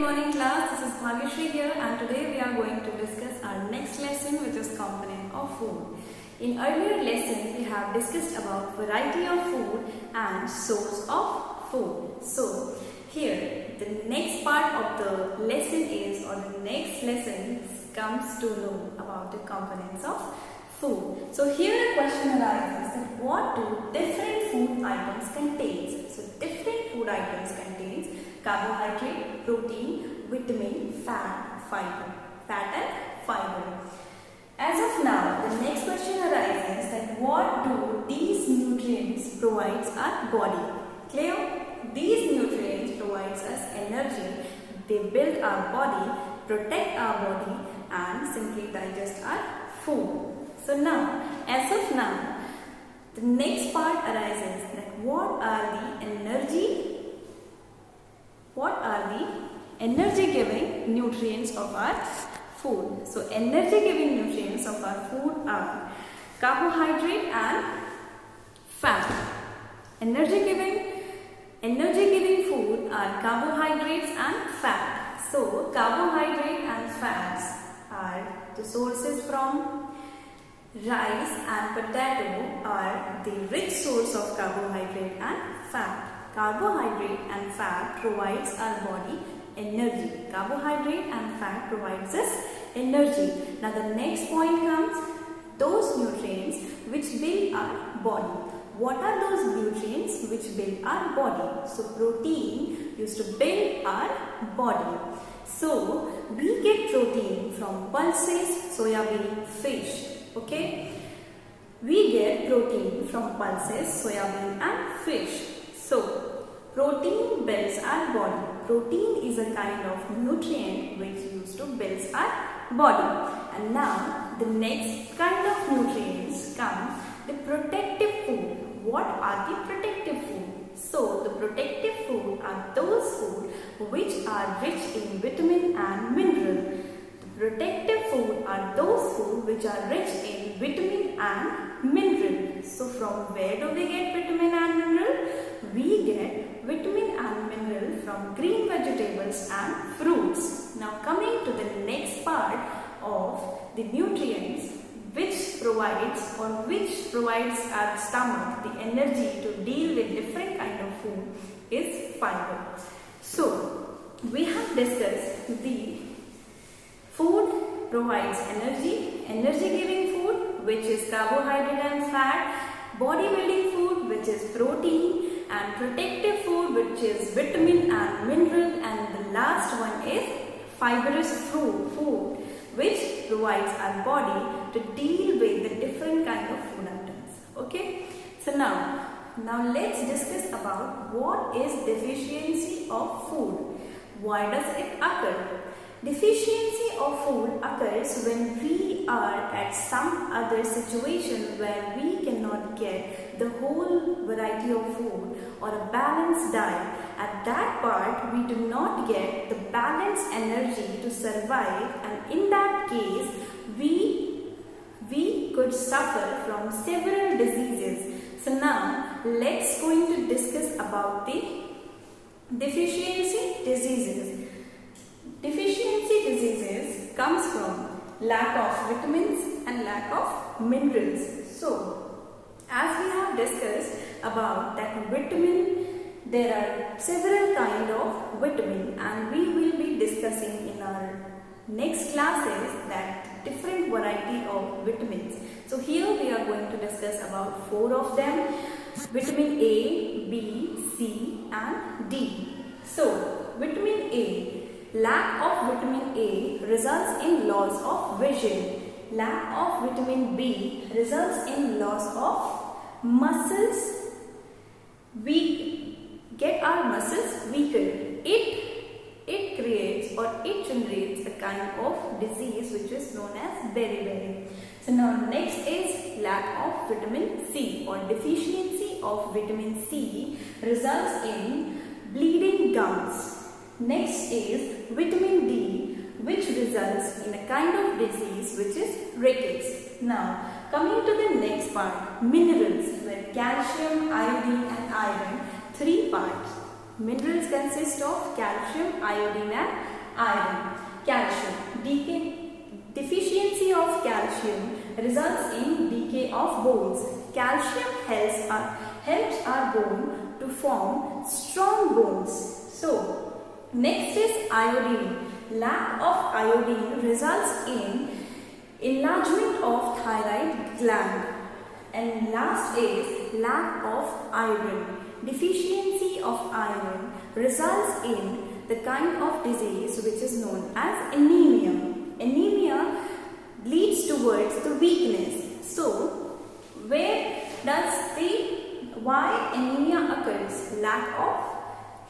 morning class, this is Bhagyashree here and today we are going to discuss our next lesson, which is component of food. In earlier lesson we have discussed about variety of food and source of food. So here the next part of the lesson is, or the next lesson comes to know about the components of food. So here a question arises that what do different food items contains? So different food items contains carbohydrate, protein, vitamin, fat, fiber. Fat and fiber. As of now, the next question arises that what do these nutrients provides our body? Clear? These nutrients provides us energy. They build our body, protect our body and simply digest our food. So now, as of now, the next part arises that what are the energy giving nutrients of our food. So energy giving nutrients of our food are carbohydrate and fat. Energy giving food are carbohydrates and fat. So carbohydrate and fats are the sources from rice and potato are the rich source of carbohydrate and fat. Carbohydrate and fat provides our body energy. Carbohydrate and fat provides us energy. Now the next point comes, those nutrients which build our body. What are those nutrients which build our body? So protein used to build our body. So we get protein from pulses, soya bean, fish. Okay, we get protein from pulses, soya bean and fish. So protein builds our body. Protein is a kind of nutrient which used to build our body. And now the next kind of nutrients come the protective food. What are the protective food? So the protective food are those food which are rich in vitamin and mineral. Protective food are those food which are rich in vitamin and mineral. So from where do we get vitamin and mineral? We get vitamin and mineral from green vegetables and fruits. Now coming to the next part of the nutrients which provides our stomach the energy to deal with different kind of food is fiber. So we have discussed the food provides energy giving food which is carbohydrate and fat, bodybuilding food which is protein, and protective food which is vitamin and mineral, and the last one is fibrous food which provides our body to deal with the different kind of food items. Okay, so now let's discuss about what is deficiency of food. Why does it occur? Deficiency of food occurs when we are at some other situation where we cannot get the whole variety of food or a balanced diet. At that part, we do not get the balanced energy to survive, and in that case, we could suffer from several diseases. So now, let's going to discuss about the deficiency diseases. Deficiency diseases comes from lack of vitamins and lack of minerals. So, as we have discussed about that vitamin, there are several kind of vitamin, and we will be discussing in our next classes that different variety of vitamins. So here we are going to discuss about 4 of them: vitamin A, B, C and D. So vitamin A. Lack of vitamin A results in loss of vision. Lack of vitamin B results in loss of muscles. We get our muscles weaker. It creates or it generates a kind of disease which is known as beriberi. So now next is lack of vitamin C, or deficiency of vitamin C results in bleeding gums. Next is vitamin D, which results in a kind of disease which is rickets. Now coming to the next part, minerals, where calcium, iodine and iron, 3 parts. Minerals consist of calcium, iodine and iron. Calcium. Deficiency of calcium results in decay of bones. Calcium helps our bone to form strong bones. So, next is iodine. Lack of iodine results in enlargement of thyroid gland. And last is lack of iron. Deficiency of iron results in the kind of disease which is known as anemia. Anemia leads towards the weakness. So, why anemia occurs? Lack of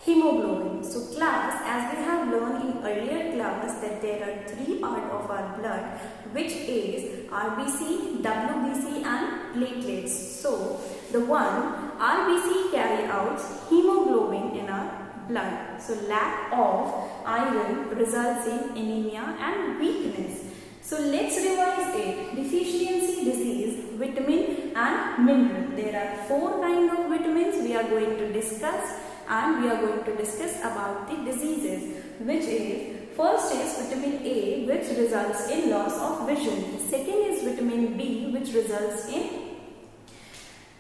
hemoglobin. So class, as we have learned in earlier class that there are 3 parts of our blood, which is RBC, WBC and platelets. So the RBC carry out hemoglobin in our blood. So lack of iron results in anemia and weakness. So let's revise it. Deficiency disease, vitamin and mineral. There are 4 kinds of vitamins we are going to discuss, and we are going to discuss about the diseases, which is first is vitamin A, which results in loss of vision. Second is vitamin B, which results in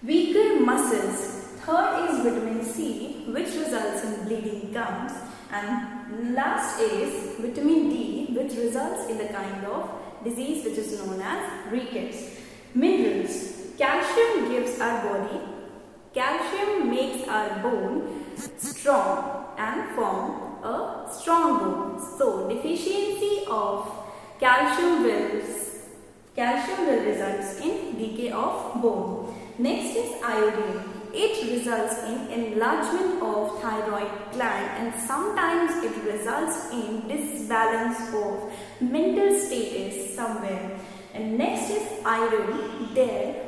weaker muscles. Third is vitamin C, which results in bleeding gums. And last is vitamin D, which results in the kind of disease which is known as rickets. Minerals. Calcium gives our body, calcium makes our bone strong and form a strong bone. So deficiency of calcium will result in decay of bone. Next is iodine. It results in enlargement of thyroid gland, and sometimes it results in disbalance of mental status somewhere. And next is iron. There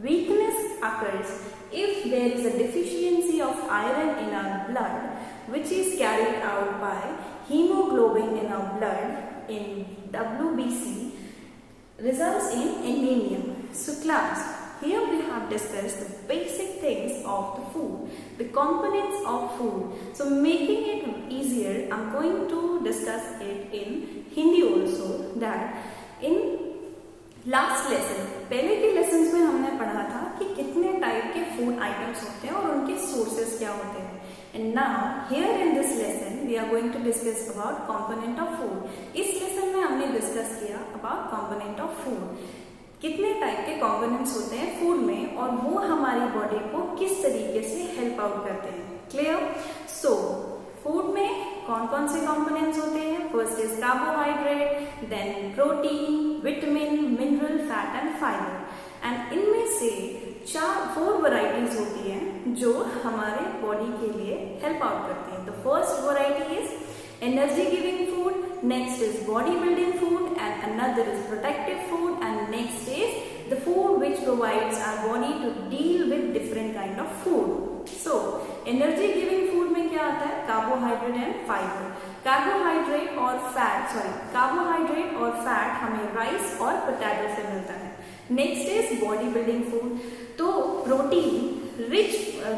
weakness occurs if there is a deficiency of iron in our blood, which is carried out by hemoglobin in our blood in WBC, results in anemia. So class, here we have discussed the basic things of the food, the components of food. So making it easier, I'm going to discuss it in Hindi also, that in last lesson, पहले के lessons में हमने पढ़ा था कि कितने type के food items होते हैं और उनके सोर्सेस क्या होते हैं. And now here in this lesson we are going to discuss about component of food. इस लेसन में हमने डिस्कस किया अबाउट कंपोनेंट ऑफ फूड. कितने टाइप के कंपोनेंट्स होते हैं फूड में और वो हमारी बॉडी को किस तरीके से हेल्प आउट करते हैं. क्लियर? सो फूड में कौन कौन से कंपोनेंट्स होते हैं? First is carbohydrate, then protein, vitamin, mineral, fat and fibre. And इनमें से 4 वैरायटीज होती हैं जो हमारे बॉडी के लिए हेल्प आउट करती हैं. The first variety is energy giving food, next is body building food, and another is protective food, and next is the food which provides our body to deal with different kind of food. So energy giving food में क्या आता है? Carbohydrate and fibre. Carbohydrate और fat हमें rice और potato से मिलता है. Next is body building food. तो protein rich,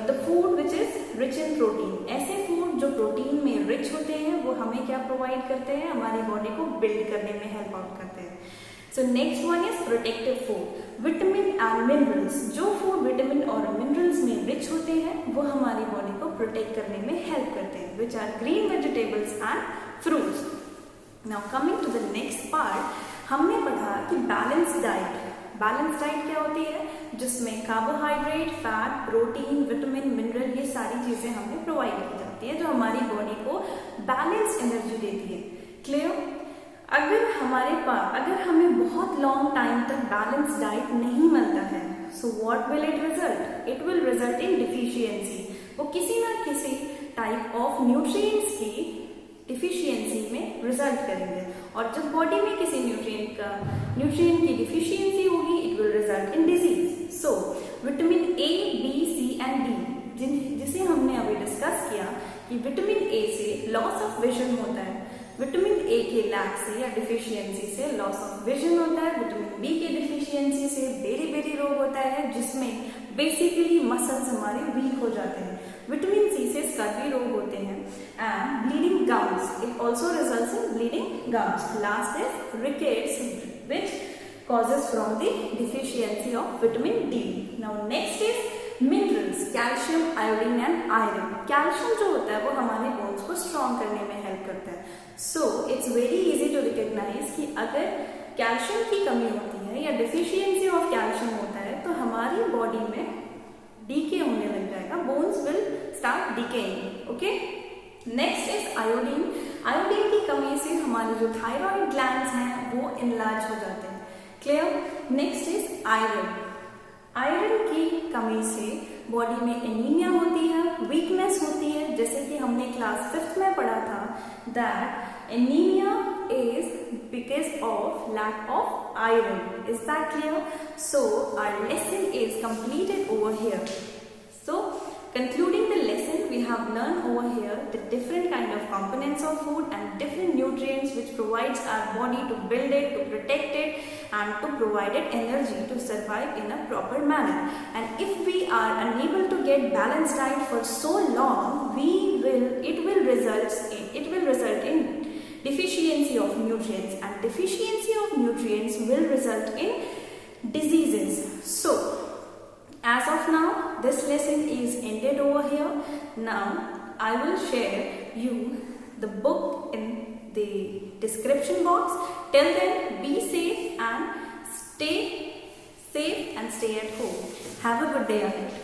the food which is rich in protein. ऐसे फूड जो प्रोटीन में रिच होते हैं वो हमें क्या प्रोवाइड करते हैं? हमारी बॉडी को बिल्ड करने में हेल्प आउट करते हैं. So next one is protective food. Vitamin and minerals. जो फूड विटामिन और मिनरल्स में रिच होते हैं वो हमारी बॉडी को प्रोटेक्ट करने में हेल्प करते हैं, which are green vegetables and fruits. Now coming to the next part, हमने पढ़ा कि बैलेंस डाइट. बैलेंस डाइट क्या होती है? जिसमें carbohydrate, fat, protein, vitamin, mineral, ये सारी चीजें हमें प्रोवाइड की जाती है जो हमारी बॉडी को बैलेंस एनर्जी देती है. क्लियर? अगर हमें बहुत लॉन्ग टाइम तक बैलेंस डाइट नहीं मिलता है, so what will it result? It will result in deficiency. वो किसी ना किसी टाइप ऑफ न्यूट्रिएंट्स की डिफिशियंसी में रिजल्ट करेंगे, और जब बॉडी में किसी न्यूट्रिएंट की डिफिशियंसी होगी, it will result in disease. So vitamin A, B, C and D, जिसे हमने अभी डिस्कस किया कि विटामिन ए से लॉस ऑफ विजन होता है, विटामिन ए के लैक से या डिफिशियंसी से लॉस ऑफ विजन होता है, विटामिन बी के डिफिशियंसी से बेरी रोग होता है जिसमें बेसिकली मसल्स हमारे वीक हो जाते हैं, विटामिन सी से स्कर्वी रोग होते हैं, and bleeding gums. It also results in bleeding gums. Last is rickets, which causes from the deficiency of vitamin D. Now next is minerals, calcium, iodine and iron. Calcium जो होता है वो हमारे bones को strong करने में help करता है. So it's very easy to recognize कि अगर कैल्शियम की कमी होती है या डिफिशियंसी ऑफ कैल्शियम होता है तो हमारी बॉडी में डीके होने लग जाएगा. Bones will start decaying. Okay. Next is iodine. Iodine की कमी से हमारे जो थायराइड ग्लैंड्स हैं वो इनलार्ज हो जाते हैं. Clear. Next is iron. Iron की कमी से बॉडी में एनीमिया होती है, वीकनेस होती है. जैसे कि हमने क्लास 5th में पढ़ा था that anaemia is because of lack of iron. Is that clear? So our lesson is completed over here. So concluding the lesson, we have learned over here the different kind of components of food and different nutrients which provides our body to build it, to protect it and to provide it energy to survive in a proper manner. And if we are unable to get balanced diet for so long, it will result in deficiency of nutrients, and deficiency of nutrients will result in diseases. So as of now this lesson is ended over here. Now I will share you the book in the description box. Till then, be safe and stay at home. Have a good day ahead.